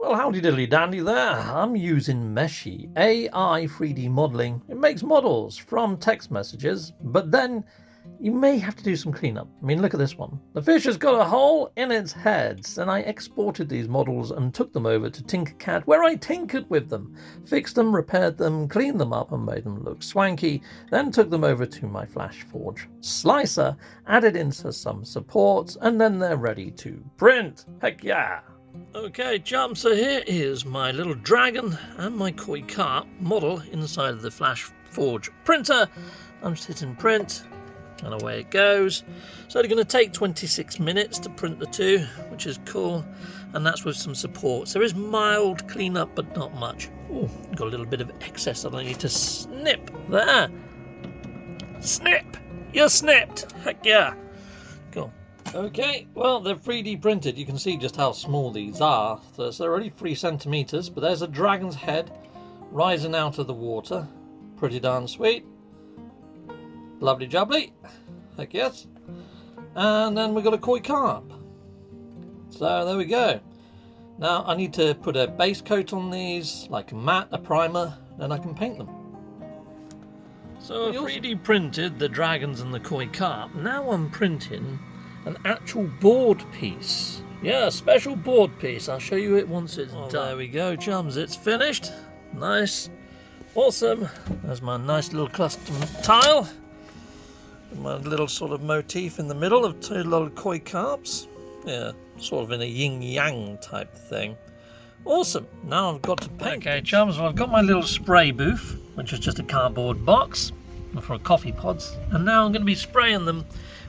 Well, howdy diddly dandy there. I'm using Meshy AI 3D modeling. It makes models from text messages, but then you may have to do some cleanup. I mean, look at this one. The fish has got a hole in its head, and I exported these models and took them over to TinkerCad, where I tinkered with them, fixed them, repaired them, cleaned them up and made them look swanky, then took them over to my Flash Forge slicer, added in some supports, and then they're ready to print. Heck yeah! Okay, chums, so here is my little dragon and my koi carp model inside of the Flash Forge printer. I'm just hitting print, and away it goes. So it's going to take 26 minutes to print the two, which is cool, and that's with some supports. There is mild cleanup, but not much. Ooh, got a little bit of excess that I need to snip. There! Snip! You're snipped! Heck yeah! Cool. Okay, well, they're 3D printed. You can see just how small these are. So they're only 3 centimeters, but there's a dragon's head rising out of the water. Pretty darn sweet. Lovely jubbly. Heck yes. And then we've got a koi carp. So there we go. Now I need to put a base coat on these, like a matte, a primer, then I can paint them. So I 3D printed the dragons and the koi carp. Now I'm printing an actual board piece. Yeah, a special board piece. I'll show you it once it's done. There we go, chums. It's finished. Nice. Awesome. There's my nice little custom tile. My little sort of motif in the middle of 2 little koi carps. Yeah, sort of in a yin-yang type thing. Awesome. Now I've got to paint. Okay, chums, well, I've got my little spray booth, which is just a cardboard box for coffee pods. And now I'm going to be spraying them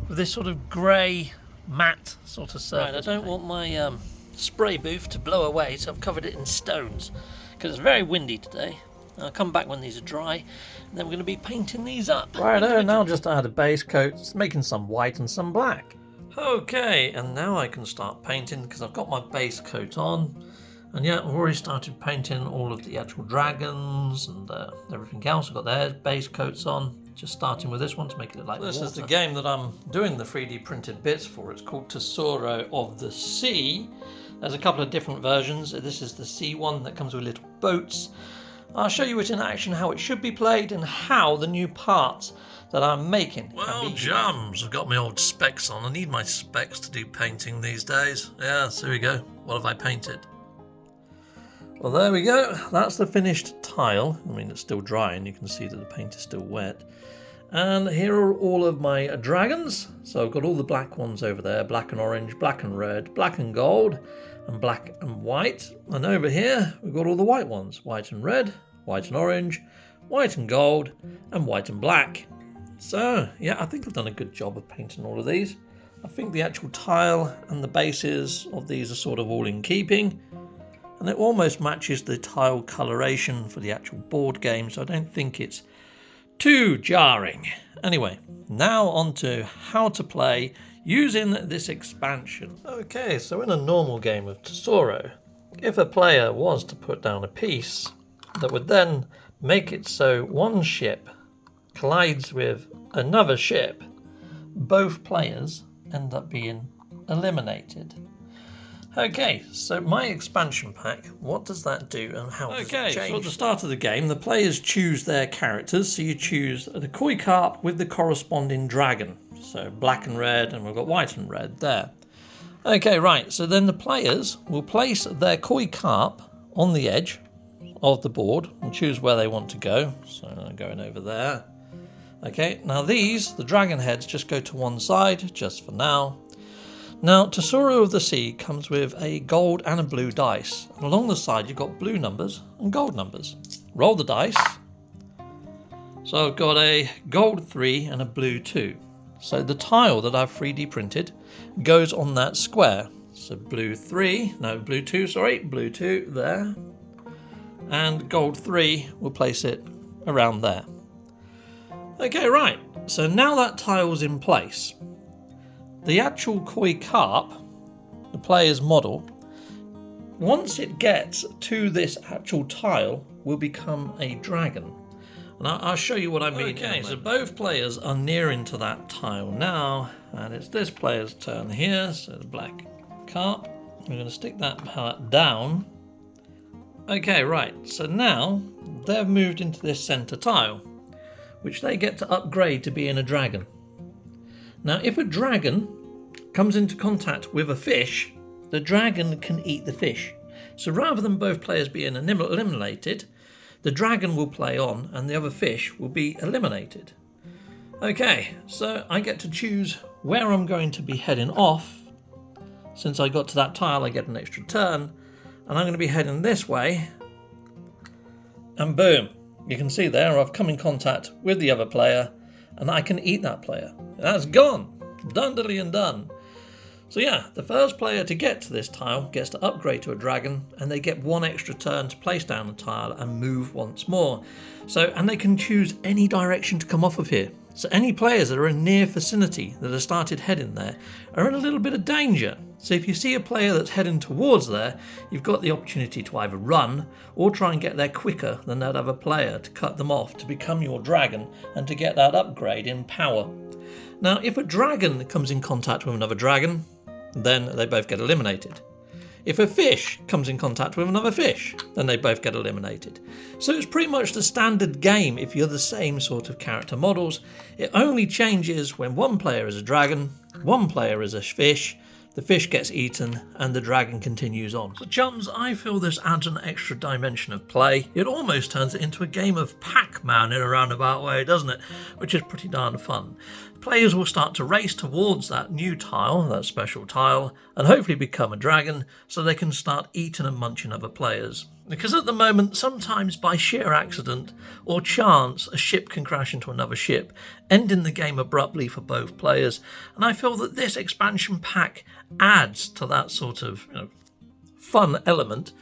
with this sort of grey, matte sort of surface. Right, I don't want my spray booth to blow away, so I've covered it in stones, because it's very windy today. I'll come back when these are dry, and then we're going to be painting these up. Right, now just add a base coat, making some white and some black. Okay, and now I can start painting, because I've got my base coat on. And yeah, I've already started painting all of the actual dragons and everything else. I've got their base coats on. Just starting with this one to make it look like water. This is the game that I'm doing the 3D printed bits for. It's called Tsuro of the Sea. There's a couple of different versions. This is the sea one that comes with little boats. I'll show you it in action, how it should be played, and how the new parts that I'm making. Well, jums, I've got my old specs on. I need my specs to do painting these days. Yeah, so here we go. What have I painted? Well, there we go. That's the finished tile. I mean, it's still drying. You can see that the paint is still wet. And here are all of my dragons. So I've got all the black ones over there. Black and orange, black and red, black and gold, and black and white. And over here, we've got all the white ones. White and red, white and orange, white and gold, and white and black. So, yeah, I think I've done a good job of painting all of these. I think the actual tile and the bases of these are sort of all in keeping. And it almost matches the tile coloration for the actual board game, so I don't think it's too jarring. Anyway, now on to how to play using this expansion. Okay, so in a normal game of Tsuro, if a player was to put down a piece that would then make it so one ship collides with another ship, both players end up being eliminated. Okay, so my expansion pack, what does that do and how does it change? Okay, so at the start of the game, the players choose their characters. So you choose the koi carp with the corresponding dragon. So black and red, and we've got white and red there. Okay, right, so then the players will place their koi carp on the edge of the board and choose where they want to go. So I'm going over there. Okay, now these, the dragon heads, just go to one side, just for now. Now, Tsuro of the Sea comes with a gold and a blue dice. And along the side, you've got blue numbers and gold numbers. Roll the dice. So I've got a gold 3 and a blue 2. So the tile that I've 3D printed goes on that square. So blue 2 there. And gold 3, we'll place it around there. Okay, right. So now that tile's in place. The actual koi carp, the player's model, once it gets to this actual tile, will become a dragon. And I'll show you what I mean. Okay, so both players are nearing to that tile now, and it's this player's turn here, so the black carp. We're going to stick that part down, Okay, right, so now they've moved into this centre tile, which they get to upgrade to being a dragon. Now, if a dragon comes into contact with a fish, the dragon can eat the fish. So rather than both players being eliminated, the dragon will play on and the other fish will be eliminated. Okay, so I get to choose where I'm going to be heading off. Since I got to that tile, I get an extra turn, and I'm going to be heading this way. And boom, you can see there I've come in contact with the other player, and I can eat that player. That's gone. Done, diddly and done. So yeah, the first player to get to this tile gets to upgrade to a dragon, and they get one extra turn to place down the tile and move once more. And they can choose any direction to come off of here. So any players that are in near vicinity that have started heading there are in a little bit of danger. So if you see a player that's heading towards there, you've got the opportunity to either run or try and get there quicker than that other player to cut them off to become your dragon and to get that upgrade in power. Now, if a dragon comes in contact with another dragon, then they both get eliminated. If a fish comes in contact with another fish, then they both get eliminated. So it's pretty much the standard game if you're the same sort of character models. It only changes when one player is a dragon, one player is a fish, the fish gets eaten, and the dragon continues on. So chums, I feel this adds an extra dimension of play. It almost turns it into a game of Pac-Man in a roundabout way, doesn't it? Which is pretty darn fun. Players will start to race towards that new tile, that special tile, and hopefully become a dragon so they can start eating and munching other players. Because at the moment, sometimes by sheer accident or chance, a ship can crash into another ship, ending the game abruptly for both players. And I feel that this expansion pack adds to that sort of fun element,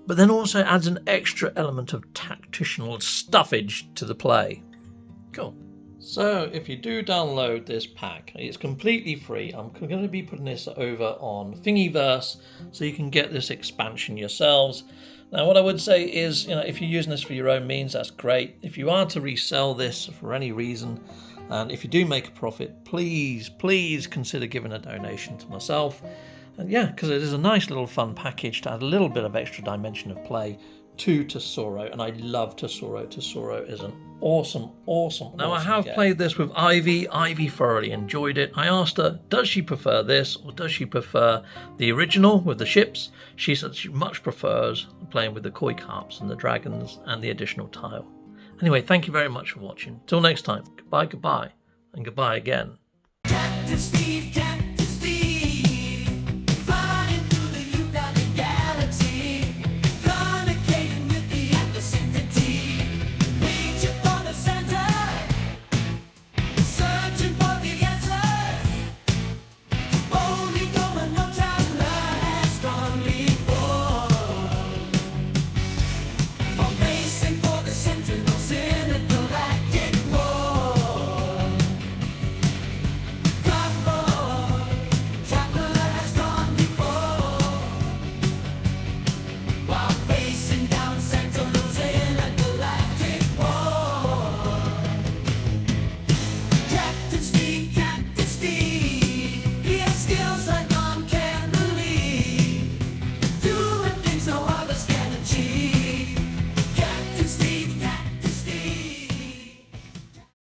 but then also adds an extra element of tactical stuffage to the play. Cool. So if you do download this pack, it's completely free. I'm going to be putting this over on Thingiverse so you can get this expansion yourselves. Now what I would say is, if you're using this for your own means, that's great. If you are to resell this for any reason, and if you do make a profit, please consider giving a donation to myself. And yeah, because it is a nice little fun package to add a little bit of extra dimension of play to Tsuro, and I love Tsuro. Tsuro is an awesome. Now I have played this with Ivy. Ivy thoroughly enjoyed it. I asked her, does she prefer this or does she prefer the original with the ships? She said she much prefers playing with the koi carps and the dragons and the additional tile. Anyway, thank you very much for watching. Till next time, goodbye, and goodbye again. Captain Steve,